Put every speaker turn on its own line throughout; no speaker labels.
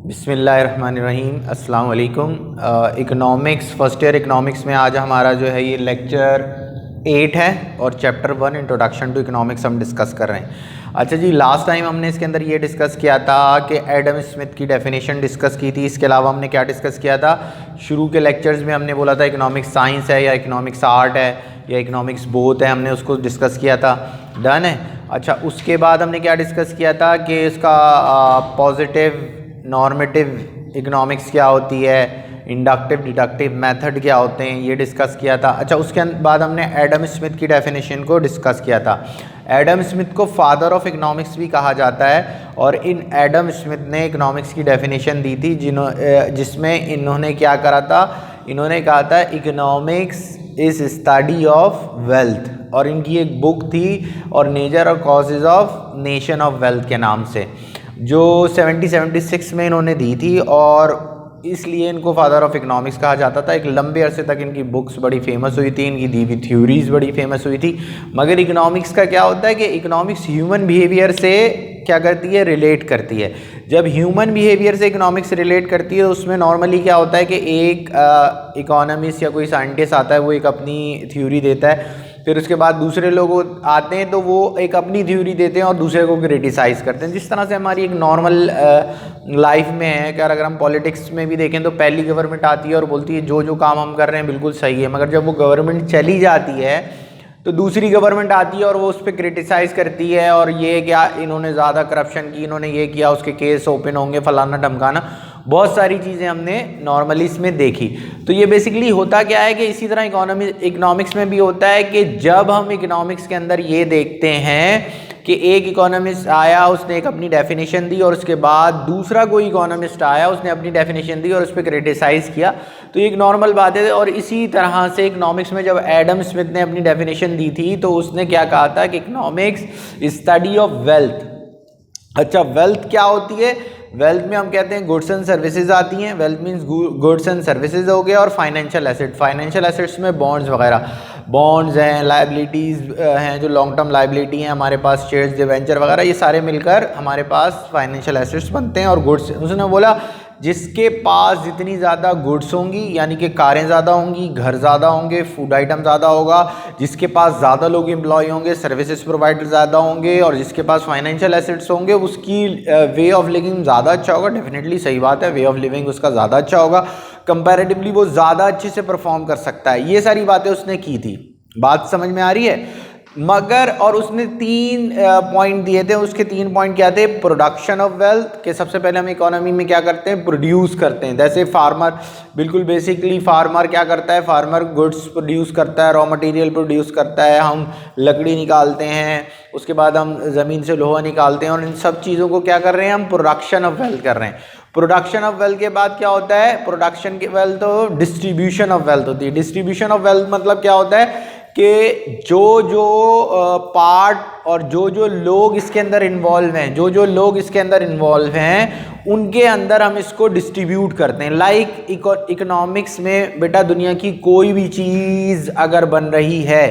बिस्मिल्लाहिर्रहमानिर्रहीम अस्सलाम वालेकुम। इकोनॉमिक्स फर्स्ट ईयर इकोनॉमिक्स में आज हमारा जो है ये लेक्चर 8 है और चैप्टर 1 इंट्रोडक्शन टू इकोनॉमिक्स हम डिस्कस कर रहे हैं। अच्छा जी, लास्ट टाइम हमने इसके अंदर ये डिस्कस किया था कि एडम स्मिथ की डेफिनेशन डिस्कस की थी। इसके अलावा हमने क्या डिस्कस किया था, शुरू के लेक्चर्स में हमने बोला था इकोनॉमिक्स साइंस है या इकोनॉमिक्स आर्ट है या इकोनॉमिक्स बोथ है, हमने उसको डिस्कस किया था। डन है। अच्छा, उसके बाद हमने क्या डिस्कस किया था कि इसका पॉजिटिव नॉर्मेटिव इकोनॉमिक्स क्या होती है, इंडक्टिव डिडक्टिव मेथड क्या होते हैं, ये डिस्कस किया था। अच्छा, उसके बाद हमने एडम स्मिथ की डेफिनेशन को डिस्कस किया था। एडम स्मिथ को फादर ऑफ इकोनॉमिक्स भी कहा जाता है और इन एडम स्मिथ ने इकोनॉमिक्स की डेफिनेशन दी थी जिसमें इन्होंने क्या करा था, इन्होंने कहा था economics is study of wealth, और इनकी एक बुक थी और नेचर और causes of nation of wealth के नाम से, जो 1776 में इन्होंने दी थी और इसलिए इनको फादर ऑफ इकोनॉमिक्स कहा जाता था। एक लंबे अरसे तक इनकी बुक्स बड़ी फेमस हुई थी, इनकी दी हुई थ्योरीज बड़ी फेमस हुई थी। मगर इकोनॉमिक्स का क्या होता है कि इकोनॉमिक्स ह्यूमन बिहेवियर से क्या करती है, रिलेट करती है। जब ह्यूमन बिहेवियर से इकोनॉमिक्स रिलेट करती है तो उसमें नॉर्मली क्या होता है कि एक इकोनॉमिस्ट या कोई साइंटिस्ट आता है, वो एक अपनी थ्योरी देता है, फिर उसके बाद दूसरे लोग आते हैं तो वो एक अपनी थ्योरी देते हैं और दूसरे को क्रिटिसाइज़ करते हैं। जिस तरह से हमारी एक नॉर्मल लाइफ में है कि अगर हम पॉलिटिक्स में भी देखें तो पहली गवर्नमेंट आती है और बोलती है जो जो काम हम कर रहे हैं बिल्कुल सही है, मगर जब वो गवर्नमेंट चली जाती है तो दूसरी गवर्नमेंट आती है और वो उस पर क्रिटिसाइज़ करती है और ये क्या इन्होंने ज़्यादा करप्शन की, इन्होंने ये किया, उसके केस ओपन होंगे, फलाना ढमकाना, बहुत सारी चीज़ें हमने नॉर्मली इसमें देखी। तो ये बेसिकली होता क्या है कि इसी तरह इकोनॉमिक्स में भी होता है कि जब हम इकोनॉमिक्स के अंदर ये देखते हैं कि एक इकोनॉमिस्ट आया, उसने एक अपनी डेफिनेशन दी और उसके बाद दूसरा कोई इकोनॉमिस्ट आया, उसने अपनी डेफिनेशन दी और उस पर क्रिटिसाइज़ किया, तो ये एक नॉर्मल बात है। और इसी तरह से इकोनॉमिक्स में जब एडम स्मिथ ने अपनी डेफिनेशन दी थी तो उसने क्या कहा था कि इकोनॉमिक्स स्टडी ऑफ वेल्थ। अच्छा, वेल्थ क्या होती है? वेल्थ में हम कहते हैं गुड्स एंड सर्विसेज आती हैं। Wealth means goods and services हो गया, और फाइनेंशियल एसेट, फाइनेंशियल एसेट्स में बॉन्ड्स वगैरह, बॉन्ड्स हैं, लाइबिलिटीज़ हैं, जो लॉन्ग टर्म लाइबिलिटी हैं हमारे पास, शेयर्स, डिवेंचर वगैरह, ये सारे मिलकर हमारे पास फाइनेंशियल एसेट्स बनते हैं। और गुड्स, उसने बोला जिसके पास जितनी ज़्यादा गुड्स होंगी, यानी कि कारें ज़्यादा होंगी, घर ज़्यादा होंगे, फूड आइटम ज़्यादा होगा, जिसके पास ज़्यादा लोग एम्प्लॉय होंगे, सर्विसेज प्रोवाइडर ज़्यादा होंगे, और जिसके पास फाइनेंशियल एसेट्स होंगे उसकी वे ऑफ लिविंग ज़्यादा अच्छा होगा। डेफिनेटली सही बात है, वे ऑफ लिविंग उसका ज़्यादा अच्छा होगा, कंपैरेटिवली वो ज़्यादा अच्छे से परफॉर्म कर सकता है। ये सारी बातें उसने की थी। बात समझ में आ रही है? मगर और उसने 3 पॉइंट दिए थे। उसके 3 पॉइंट क्या थे? प्रोडक्शन ऑफ वेल्थ, के सबसे पहले हम इकोनॉमी में क्या करते हैं, प्रोड्यूस करते हैं। जैसे फार्मर, बिल्कुल बेसिकली फार्मर क्या करता है, फार्मर गुड्स प्रोड्यूस करता है, रॉ मटेरियल प्रोड्यूस करता है, हम लकड़ी निकालते हैं, उसके बाद हम ज़मीन से लोहा निकालते हैं, और इन सब चीज़ों को क्या कर रहे हैं हम, प्रोडक्शन ऑफ वेल्थ कर रहे हैं। प्रोडक्शन ऑफ वेल्थ के बाद क्या होता है, प्रोडक्शन के वेल्थ तो डिस्ट्रीब्यूशन ऑफ वेल्थ होती है। डिस्ट्रीब्यूशन ऑफ वेल्थ मतलब क्या होता है कि जो जो पार्ट और जो जो लोग इसके अंदर इन्वॉल्व हैं, जो जो लोग इसके अंदर इन्वॉल्व हैं, उनके अंदर हम इसको डिस्ट्रीब्यूट करते हैं। लाइक इकोनॉमिक्स में बेटा दुनिया की कोई भी चीज़ अगर बन रही है,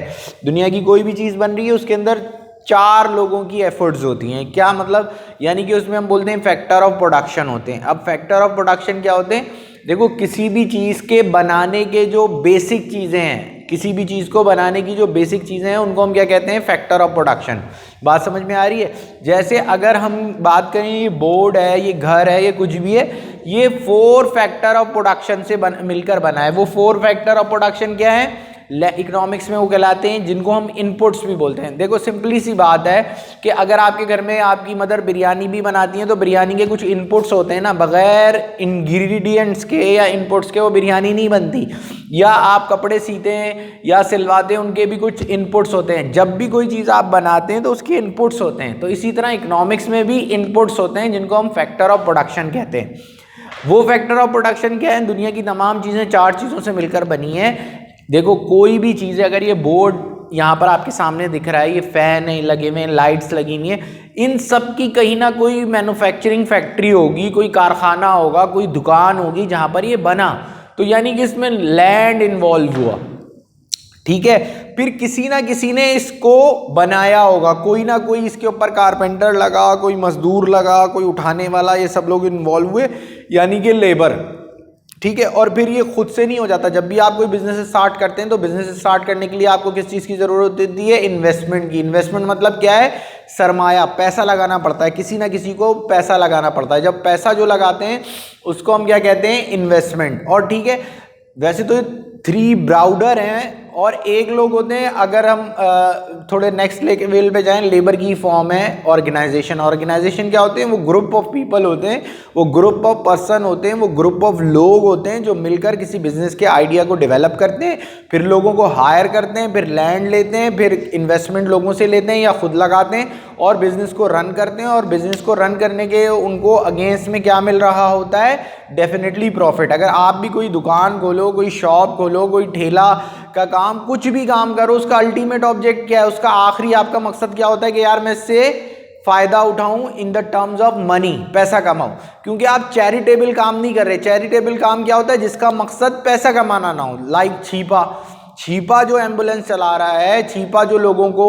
दुनिया की कोई भी चीज़ बन रही है, उसके अंदर 4 लोगों की एफर्ट्स होती हैं। क्या मतलब? यानी कि उसमें हम बोलते हैं फैक्टर ऑफ प्रोडक्शन होते हैं। अब फैक्टर ऑफ प्रोडक्शन क्या होते हैं? देखो, किसी भी चीज़ के बनाने के जो बेसिक चीज़ें हैं, किसी भी चीज़ को बनाने की जो बेसिक चीज़ें हैं, उनको हम क्या कहते हैं, फैक्टर ऑफ प्रोडक्शन। बात समझ में आ रही है? जैसे अगर हम बात करें, ये बोर्ड है, ये घर है, ये कुछ भी है, ये 4 फैक्टर ऑफ प्रोडक्शन से मिलकर बना है। वो 4 फैक्टर ऑफ प्रोडक्शन क्या है इकोनॉमिक्स में? वो कहलाते हैं, जिनको हम इनपुट्स भी बोलते हैं। देखो, सिंपली सी बात है कि अगर आपके घर में आपकी मदर बिरयानी भी बनाती हैं तो बिरयानी के कुछ इनपुट्स होते हैं ना, बगैर इंग्रेडिएंट्स के या इनपुट्स के वो बिरयानी नहीं बनती। या आप कपड़े सीते हैं या सिलवाते हैं, उनके भी कुछ इनपुट्स होते हैं। जब भी कोई चीज़ आप बनाते हैं तो उसके इनपुट्स होते हैं। तो इसी तरह इकोनॉमिक्स में भी इनपुट्स होते हैं, जिनको हम फैक्टर ऑफ प्रोडक्शन कहते हैं। वो फैक्टर ऑफ प्रोडक्शन क्या है? दुनिया की तमाम चीज़ें 4 चीज़ों से मिलकर बनी है। देखो, कोई भी चीज़ है, अगर ये बोर्ड यहाँ पर आपके सामने दिख रहा है, ये फैन है लगे हुए हैं, लाइट्स लगी हुई हैं, इन सब की कहीं ना कोई मैन्युफैक्चरिंग फैक्ट्री होगी, कोई कारखाना होगा, कोई दुकान होगी जहाँ पर ये बना। तो यानी कि इसमें लैंड इन्वॉल्व हुआ, ठीक है। फिर किसी ना किसी ने इसको बनाया होगा, कोई ना कोई इसके ऊपर कारपेंटर लगा, कोई मजदूर लगा, कोई उठाने वाला, ये सब लोग इन्वॉल्व हुए, यानी कि लेबर, ठीक है। और फिर ये खुद से नहीं हो जाता। जब भी आप कोई बिजनेस स्टार्ट करते हैं तो बिजनेस स्टार्ट करने के लिए आपको किस चीज़ की ज़रूरत होती है? इन्वेस्टमेंट की। इन्वेस्टमेंट मतलब क्या है? सरमाया, पैसा लगाना पड़ता है, किसी ना किसी को पैसा लगाना पड़ता है। जब पैसा जो लगाते हैं उसको हम क्या कहते हैं? इन्वेस्टमेंट। और ठीक है, वैसे तो 3 ब्राउडर हैं और एक लोग होते हैं, अगर हम थोड़े नेक्स्ट लेवल पे जाएं, लेबर की फॉर्म है ऑर्गेनाइजेशन। ऑर्गेनाइजेशन क्या होते हैं? वो ग्रुप ऑफ पीपल होते हैं, वो ग्रुप ऑफ पर्सन होते हैं, वो ग्रुप ऑफ लोग होते हैं जो मिलकर किसी बिजनेस के आइडिया को डेवलप करते हैं, फिर लोगों को हायर करते हैं, फिर लैंड लेते हैं, फिर इन्वेस्टमेंट लोगों से लेते हैं या खुद लगाते हैं और बिजनेस को रन करते हैं। और बिजनेस को रन करने के उनको अगेंस्ट में क्या मिल रहा होता है? Definitely profit. अगर आप भी कोई दुकान खोलो, कोई शॉप खोलो, कोई ठेला का काम, कुछ भी काम करो, उसका अल्टीमेट ऑब्जेक्ट क्या है? उसका आखिरी आपका मकसद क्या होता है कि यार मैं इससे फायदा उठाऊं in the terms of money, पैसा कमाऊं। क्योंकि आप चैरिटेबल काम नहीं कर रहे। चैरिटेबल काम क्या होता है? जिसका मकसद पैसा कमाना ना हो। लाइक छीपा जो एम्बुलेंस चला रहा है, छीपा जो लोगों को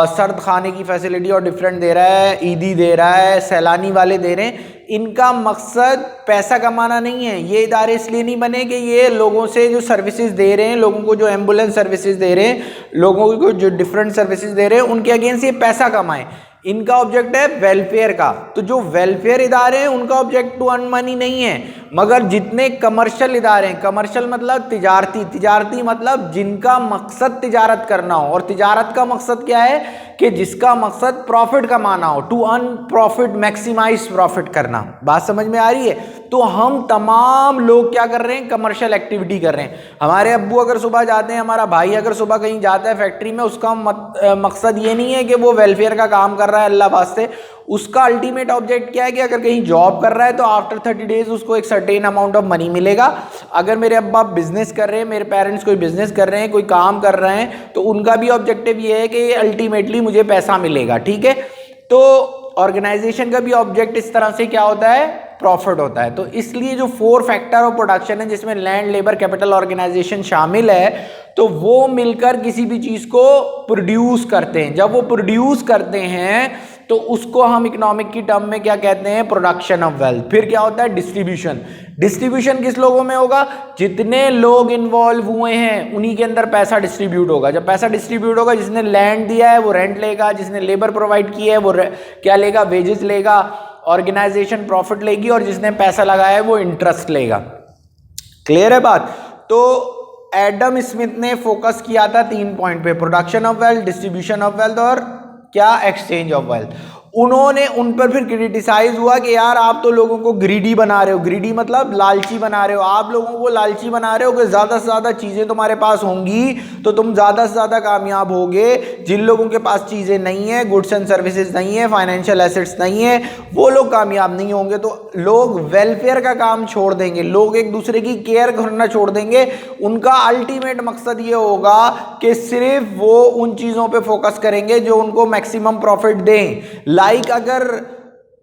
सर्द खाने की फैसिलिटी और डिफरेंट दे रहा है, ईदी दे रहा है, सैलानी वाले दे रहे हैं, इनका मकसद पैसा कमाना नहीं है। ये इदारे इसलिए नहीं बने कि ये लोगों से जो सर्विसेज दे रहे हैं, लोगों को जो एम्बुलेंस सर्विसेज दे रहे हैं, लोगों को जो डिफरेंट सर्विसेज दे रहे हैं, उनके अगेंस्ट ये पैसा कमाएं। इनका ऑब्जेक्ट है वेलफेयर का। तो जो वेलफेयर इदारे हैं उनका ऑब्जेक्ट टू अर्न मनी नहीं है। मगर जितने कमर्शियल इदारे हैं, कमर्शियल मतलब तिजारती मतलब जिनका मकसद तिजारत करना हो, और तिजारत का मकसद क्या है? कि जिसका मकसद प्रॉफिट कमाना हो, to earn profit, maximize profit करना। बात समझ में आ रही है? तो हम तमाम लोग क्या कर रहे हैं? कमर्शियल एक्टिविटी कर रहे हैं। हमारे अब्बू अगर सुबह जाते हैं, हमारा भाई अगर सुबह कहीं जाता है फैक्ट्री में, उसका मकसद ये नहीं है कि वो वेलफेयर का काम कर रहा है, अल्लाह वास्ते। उसका अल्टीमेट ऑब्जेक्ट क्या है कि अगर कहीं जॉब कर रहा है तो आफ्टर 30 डेज उसको एक सर्टेन अमाउंट ऑफ मनी मिलेगा। अगर मेरे अब्बा बिजनेस कर रहे हैं, मेरे पेरेंट्स कोई बिजनेस कर रहे हैं, कोई काम कर रहे हैं, तो उनका भी ऑब्जेक्टिव ये है कि अल्टीमेटली मुझे पैसा मिलेगा, ठीक है। तो ऑर्गेनाइजेशन का भी ऑब्जेक्ट इस तरह से क्या होता है? प्रॉफिट होता है। तो इसलिए जो 4 फैक्टर ऑफ प्रोडक्शन है, जिसमें लैंड, लेबर, कैपिटल, ऑर्गेनाइजेशन शामिल है, तो वो मिलकर किसी भी चीज को प्रोड्यूस करते हैं। जब वो प्रोड्यूस करते हैं तो उसको हम इकोनॉमिक की टर्म में क्या कहते हैं? Production of wealth. फिर क्या होता है? डिस्ट्रीब्यूशन। डिस्ट्रीब्यूशन किस लोगों में होगा? जितने लोग इन्वॉल्व हुए हैं उन्हीं के अंदर पैसा डिस्ट्रीब्यूट होगा। जब पैसा डिस्ट्रीब्यूट होगा, जिसने लैंड दिया है वो रेंट लेगा, जिसने लेबर प्रोवाइड की है वो क्या लेगा? वेजेस लेगा, ऑर्गेनाइजेशन प्रॉफिट लेगी, और जिसने पैसा लगाया है वो इंटरेस्ट लेगा। क्लियर है बात? तो एडम स्मिथ ने फोकस किया था 3 पॉइंट पे: production of wealth, distribution of wealth और क्या? Exchange of wealth. उन्होंने उन पर फिर क्रिटिसाइज हुआ कि यार आप तो लोगों को ग्रीडी बना रहे हो। ग्रीडी मतलब लालची बना रहे हो। आप लोगों को लालची बना रहे हो कि ज़्यादा से ज़्यादा चीज़ें तुम्हारे पास होंगी तो तुम ज़्यादा से ज़्यादा कामयाब होगे। जिन लोगों के पास चीज़ें नहीं है, गुड्स एंड सर्विसेज नहीं है, फाइनेंशियल एसेट्स नहीं है, वो लोग कामयाब नहीं होंगे। तो लोग वेलफेयर का काम छोड़ देंगे, लोग एक दूसरे की केयर करना छोड़ देंगे। उनका अल्टीमेट मकसद ये होगा कि सिर्फ वो उन चीज़ों पर फोकस करेंगे जो उनको मैक्सिमम प्रॉफिट दें। लाइक अगर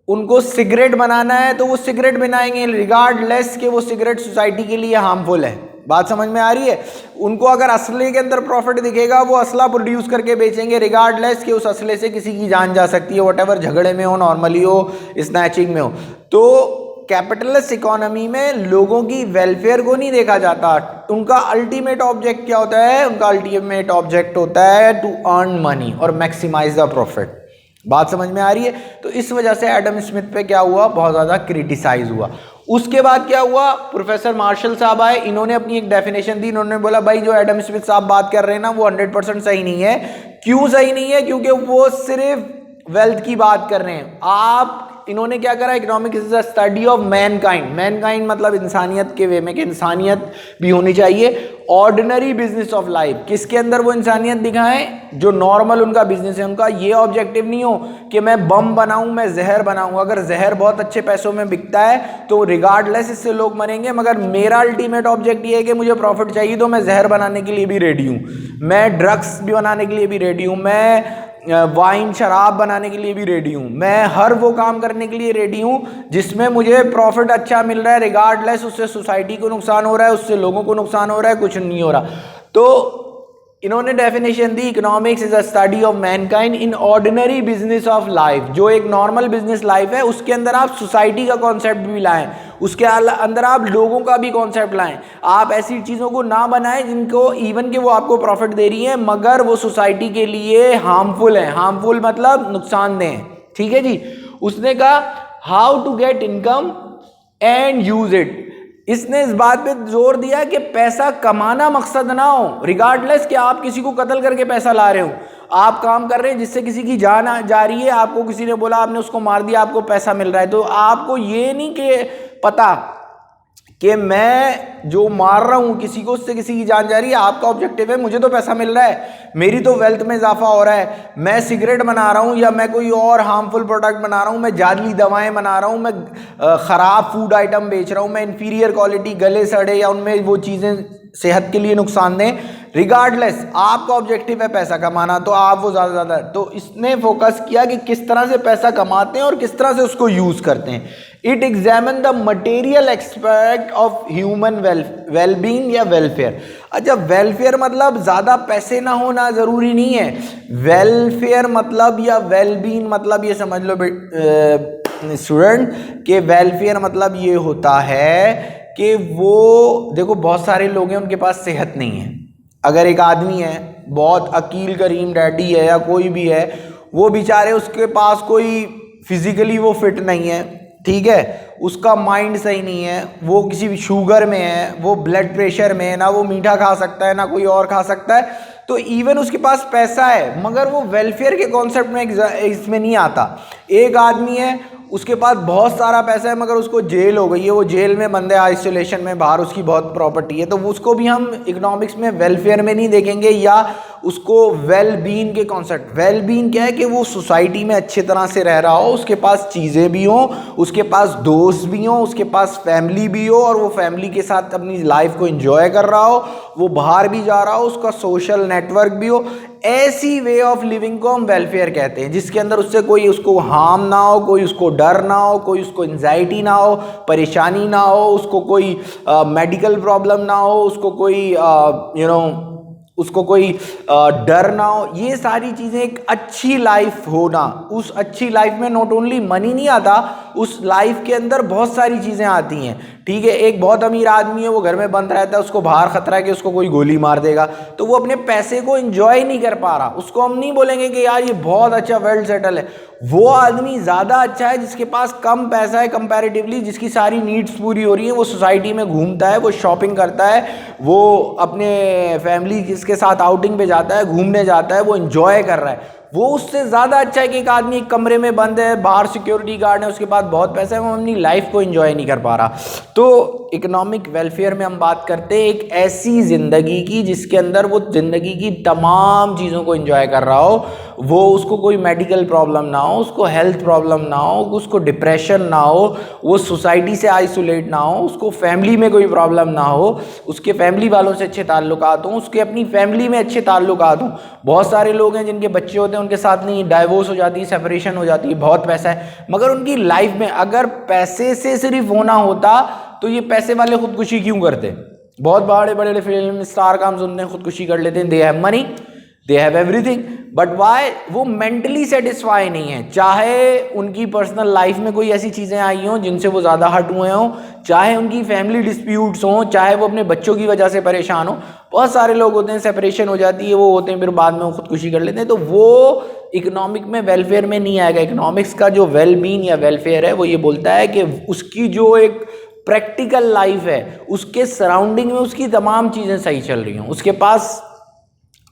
उनको सिगरेट बनाना है तो वो सिगरेट बनाएंगे रिगार्डलेस कि वो सिगरेट सोसाइटी के लिए हार्मफुल है। बात समझ में आ रही है? उनको अगर असले के अंदर प्रॉफिट दिखेगा, वो असला प्रोड्यूस करके बेचेंगे रिगार्डलेस कि उस असले से किसी की जान जा सकती है, व्हाटएवर, झगड़े में हो, नॉर्मली हो, स्नैचिंग में हो। तो कैपिटलिस्ट इकोनॉमी में लोगों की वेलफेयर को नहीं देखा जाता। उनका अल्टीमेट ऑब्जेक्ट क्या होता है? उनका अल्टीमेट ऑब्जेक्ट होता है टू अर्न मनी और मैक्सिमाइज द प्रॉफिट। बात समझ में आ रही है? तो इस वजह से एडम स्मिथ पे क्या हुआ? बहुत ज़्यादा क्रिटिसाइज हुआ। उसके बाद क्या हुआ? प्रोफेसर मार्शल साहब आए, इन्होंने अपनी एक डेफिनेशन दी। इन्होंने बोला भाई जो एडम स्मिथ साहब बात कर रहे हैं ना वो 100% सही नहीं है। क्यों सही नहीं है? क्योंकि वो सिर्फ वेल्थ की बात कर रहे हैं। इन्होंने क्या करा? Economics is the study of Mankind. Mankind मतलब इंसानियत के वे में कि इंसानियत भी होनी चाहिए। ऑर्डिनरी बिजनेस ऑफ लाइफ, किसके अंदर वो इंसानियत दिखाएं? जो नॉर्मल उनका बिजनेस है। उनका ये ऑब्जेक्टिव नहीं हो कि मैं बम बनाऊं, मैं जहर बनाऊं। अगर जहर बहुत अच्छे पैसों में बिकता है तो रिगार्डलेस इससे लोग मरेंगे, मगर मेरा अल्टीमेट ऑब्जेक्ट ये है कि मुझे प्रॉफिट चाहिए, तो मैं जहर बनाने के लिए भी रेडी हूँ, मैं ड्रग्स भी बनाने के लिए भी रेडी हूँ, मैं वाइन शराब बनाने के लिए भी रेडी हूँ, मैं हर वो काम करने के लिए रेडी हूँ जिसमें मुझे प्रॉफिट अच्छा मिल रहा है, रिगार्डलेस उससे सोसाइटी को नुकसान हो रहा है, उससे लोगों को नुकसान हो रहा है, कुछ नहीं हो रहा। तो इन्होंने definition the, economics is a study of Mankind in ordinary business of life. जो एक नॉर्मल बिजनेस लाइफ है उसके अंदर आप सोसाइटी का कॉन्सेप्ट भी लाएं, उसके अंदर आप लोगों का भी कॉन्सेप्ट लाएं। आप ऐसी चीज़ों को ना बनाएं जिनको इवन के वो आपको प्रॉफिट दे रही हैं मगर वो सोसाइटी के लिए हार्मफुल है। हार्मफुल मतलब नुकसानदेह है, ठीक है जी। उसने कहा how to get income and use it. इसने इस बात पे जोर दिया कि पैसा कमाना मकसद ना हो, रिगार्डलेस कि आप किसी को कत्ल करके पैसा ला रहे हो। आप काम कर रहे हैं जिससे किसी की जान जा रही है, आपको किसी ने बोला, आपने उसको मार दिया, आपको पैसा मिल रहा है। तो आपको ये नहीं कि पता कि मैं जो मार रहा हूं किसी को, उससे किसी की जान जा रही है। आपका ऑब्जेक्टिव है मुझे तो पैसा मिल रहा है, मेरी तो वेल्थ में इजाफा हो रहा है, मैं सिगरेट बना रहा हूं या मैं कोई और हार्मफुल प्रोडक्ट बना रहा हूं, मैं जादली दवाएं बना रहा हूं, मैं ख़राब फूड आइटम बेच रहा हूं, मैं इन्फीरियर क्वालिटी गले सड़े या उनमें वो चीज़ें सेहत के लिए नुकसान दें, रिगार्डलेस आपका ऑब्जेक्टिव है पैसा कमाना, तो आप वो ज़्यादा। तो इसने फोकस किया कि किस तरह से पैसा कमाते हैं और किस तरह से उसको यूज़ करते हैं। It examine the material expect of human wellbeing या वेलफेयर। अच्छा, वेलफेयर मतलब ज़्यादा पैसे ना होना ज़रूरी नहीं है। वेलफेयर मतलब या वेलबींग मतलब ये समझ लो स्टूडेंट के वेलफेयर मतलब ये होता है कि वो देखो बहुत सारे लोग हैं उनके पास सेहत नहीं है। अगर एक आदमी है बहुत अकील करीम डैडी है या कोई भी है, वो बेचारे उसके पास कोई फिजिकली वो फिट नहीं है, ठीक है, उसका माइंड सही नहीं है, वो किसी शुगर में है, वो ब्लड प्रेशर में है, ना वो मीठा खा सकता है ना कोई और खा सकता है, तो इवन उसके पास पैसा है मगर वो वेलफेयर के कॉन्सेप्ट में इसमें नहीं आता। एक आदमी है उसके पास बहुत सारा पैसा है मगर उसको जेल हो गई है, वो जेल में बंद है आइसोलेशन में, बाहर उसकी बहुत प्रॉपर्टी है, तो उसको भी हम इकोनॉमिक्स में वेलफेयर में नहीं देखेंगे या उसको वेल बीइंग के कॉन्सेप्ट। वेल बीइंग क्या है कि वो सोसाइटी में अच्छे तरह से रह रहा हो, उसके पास चीज़ें भी हों, उसके पास दोस्त भी हों, उसके पास फैमिली भी हो और वो फैमिली के साथ अपनी लाइफ को एंजॉय कर रहा हो, वो बाहर भी जा रहा हो, उसका सोशल नेटवर्क भी हो। ऐसी वे ऑफ लिविंग को हम वेलफेयर कहते हैं जिसके अंदर उससे कोई उसको हार्म ना हो, कोई उसको डर ना हो, कोई उसको एंजाइटी ना हो, परेशानी ना हो, उसको कोई मेडिकल प्रॉब्लम ना हो, उसको कोई उसको कोई डर ना हो। ये सारी चीज़ें एक अच्छी लाइफ होना, उस अच्छी लाइफ में नॉट ओनली मनी नहीं आता, उस लाइफ के अंदर बहुत सारी चीज़ें आती हैं, ठीक है। एक बहुत अमीर आदमी है, वो घर में बंद रहता है, उसको बाहर खतरा है कि उसको कोई गोली मार देगा, तो वो अपने पैसे को एंजॉय नहीं कर पा रहा। उसको हम नहीं बोलेंगे कि यार ये बहुत अच्छा वेल सेटल है। वो आदमी ज़्यादा अच्छा है जिसके पास कम पैसा है कंपैरेटिवली, जिसकी सारी नीड्स पूरी हो रही है, वो सोसाइटी में घूमता है, वो शॉपिंग करता है, वो अपने फैमिली के साथ आउटिंग पे जाता है, घूमने जाता है, वो एंजॉय कर रहा है। वो उससे ज़्यादा अच्छा है कि एक आदमी एक कमरे में बंद है, बाहर सिक्योरिटी गार्ड है, उसके पास बहुत पैसा है, वो अपनी लाइफ को एंजॉय नहीं कर पा रहा। तो इकोनॉमिक वेलफेयर में हम बात करते हैं एक ऐसी ज़िंदगी की जिसके अंदर वो ज़िंदगी की तमाम चीज़ों को एंजॉय कर रहा हो, वो उसको कोई मेडिकल प्रॉब्लम ना हो, उसको हेल्थ प्रॉब्लम ना हो, उसको डिप्रेशन ना हो, वो सोसाइटी से आइसोलेट ना हो, उसको फैमिली में कोई प्रॉब्लम ना हो, उसके फैमिली वालों से अच्छे ताल्लुकात हों, उसके अपनी फैमिली में अच्छे ताल्लुकात हों। बहुत सारे लोग हैं जिनके बच्चे होते हैं, उनके साथ नहीं, डाइवोर्स हो जाती है, सेपरेशन हो जाती है, बहुत पैसा है मगर उनकी लाइफ में अगर पैसे से सिर्फ होना होता तो ये पैसे वाले खुदकुशी क्यों करते? बहुत बड़े बड़े फिल्म स्टार का हम सुनते हैं खुदकुशी कर लेते हैं, they have money, they have everything, but why? वो मेंटली सेटिस्फाई नहीं है। चाहे उनकी पर्सनल लाइफ में कोई ऐसी चीज़ें आई हों जिनसे वो ज़्यादा हट हुए हों, चाहे उनकी फैमिली डिस्प्यूट्स हों, चाहे वो अपने बच्चों की वजह से परेशान हो। बहुत सारे लोग होते हैं सेपरेशन हो जाती है, वो होते हैं फिर बाद में वो खुदकुशी कर लेते हैं, तो वो इकोनॉमिक में वेलफेयर में नहीं आएगा। इकोनॉमिक्स का जो वेल बीइंग या वेलफेयर है वो ये बोलता है कि उसकी जो एक प्रैक्टिकल लाइफ है उसके सराउंडिंग में उसकी तमाम चीज़ें सही चल रही हों, उसके पास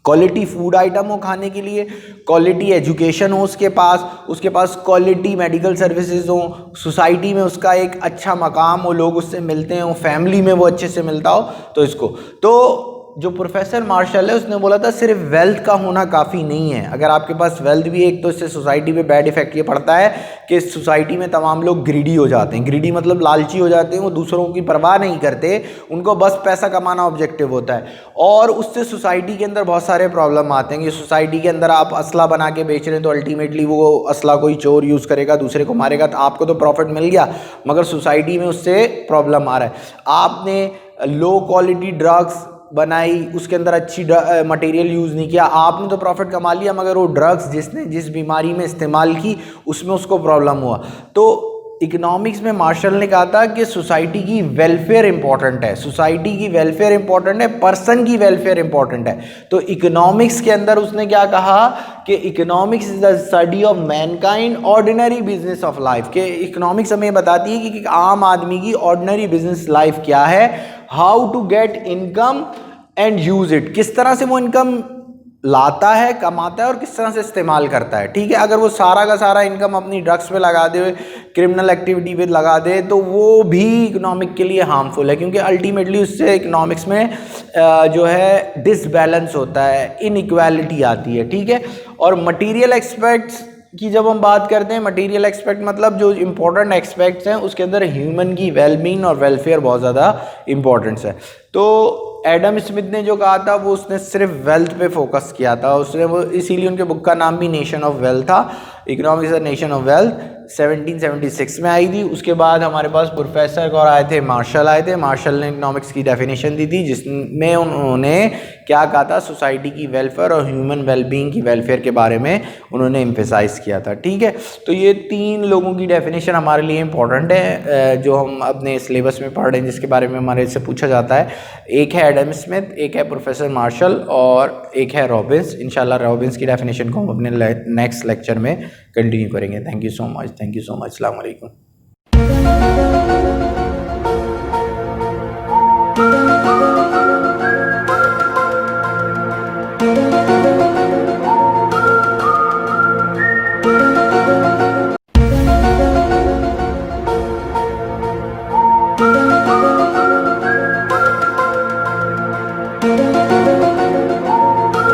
क्वालिटी फूड आइटम हो खाने के लिए, क्वालिटी एजुकेशन हो उसके पास क्वालिटी मेडिकल सर्विसेज हो, सोसाइटी में उसका एक अच्छा मकाम हो, लोग उससे मिलते हो, फैमिली में वो अच्छे से मिलता हो। तो इसको तो जो प्रोफेसर मार्शल है उसने बोला था सिर्फ वेल्थ का होना काफ़ी नहीं है। अगर आपके पास वेल्थ भी है, एक तो इससे सोसाइटी पे बैड इफेक्ट ये पड़ता है कि सोसाइटी में तमाम लोग ग्रीडी हो जाते हैं। ग्रीडी मतलब लालची हो जाते हैं, वो दूसरों की परवाह नहीं करते, उनको बस पैसा कमाना ऑब्जेक्टिव होता है। और उससे सोसाइटी के अंदर बहुत सारे प्रॉब्लम आते हैं कि सोसाइटी के अंदर आप असला बना के बेच रहे हैं तो अल्टीमेटली वो असला कोई चोर यूज़ करेगा, दूसरे को मारेगा, तो आपको तो प्रॉफिट मिल गया मगर सोसाइटी में उससे प्रॉब्लम आ रहा है। आपने लो क्वालिटी ड्रग्स बनाई, उसके अंदर अच्छी मटेरियल यूज़ नहीं किया, आपने तो प्रॉफिट कमा लिया, मगर वो ड्रग्स जिसने जिस बीमारी में इस्तेमाल की उसमें उसको प्रॉब्लम हुआ। तो इकोनॉमिक्स में मार्शल ने कहा था कि सोसाइटी की वेलफेयर इंपॉर्टेंट है, सोसाइटी की वेलफेयर इंपॉर्टेंट है, पर्सन की वेलफेयर इंपॉर्टेंट है। तो इकोनॉमिक्स के अंदर उसने क्या कहा कि economics is the study of Mankind ordinary business of life, के इकोनॉमिक्स हमें बताती है कि आम आदमी की ऑर्डिनरी बिजनेस लाइफ क्या है, how to get income and use it, किस तरह से वो इनकम लाता है, कमाता है और किस तरह से इस्तेमाल करता है। ठीक है, अगर वो सारा का सारा इनकम अपनी ड्रग्स पे लगा दे, क्रिमिनल एक्टिविटी पे लगा दे, तो वो भी इकोनॉमिक के लिए हार्मफुल है, क्योंकि अल्टीमेटली उससे इकोनॉमिक्स में जो है डिसबैलेंस होता है, इनइक्वालिटी आती है। ठीक है, और मटीरियल एक्सपेक्ट्स की जब हम बात करते हैं, मटेरियल एक्सपेक्ट मतलब जो इंपॉर्टेंट एक्सपेक्ट्स हैं उसके अंदर ह्यूमन की वेलबींग और वेलफेयर बहुत ज़्यादा इंपॉर्टेंस है। तो एडम स्मिथ ने जो कहा था वो उसने सिर्फ वेल्थ पे फोकस किया था, उसने वो इसीलिए उनके बुक का नाम भी नेशन ऑफ वेल्थ था, इकोनॉमिक्स नेशन ऑफ वेल्थ 1776 में आई थी। उसके बाद हमारे पास प्रोफेसर और आए थे, मार्शल आए थे, मार्शल ने इकोनॉमिक्स की डेफिनेशन दी थी जिसमें उन्होंने क्या कहा था, सोसाइटी की वेलफेयर और ह्यूमन वेलबींग की वेलफेयर के बारे में उन्होंने एम्फेसाइज किया था। ठीक है, तो ये 3 लोगों की डेफिनेशन हमारे लिए इंपॉर्टेंट है जो हम अपने सिलेबस में पढ़ रहे हैं, जिसके बारे में हमारे से पूछा जाता है। एक है एडम स्मिथ, एक है प्रोफेसर मार्शल और एक है रॉबिन्स। इंशाल्लाह रॉबिन्स की डेफिनेशन को हम अपने नेक्स्ट लेक्चर में कंटिन्यू करेंगे। Thank you so much, thank you so much, अस्सलाम वालेकुम।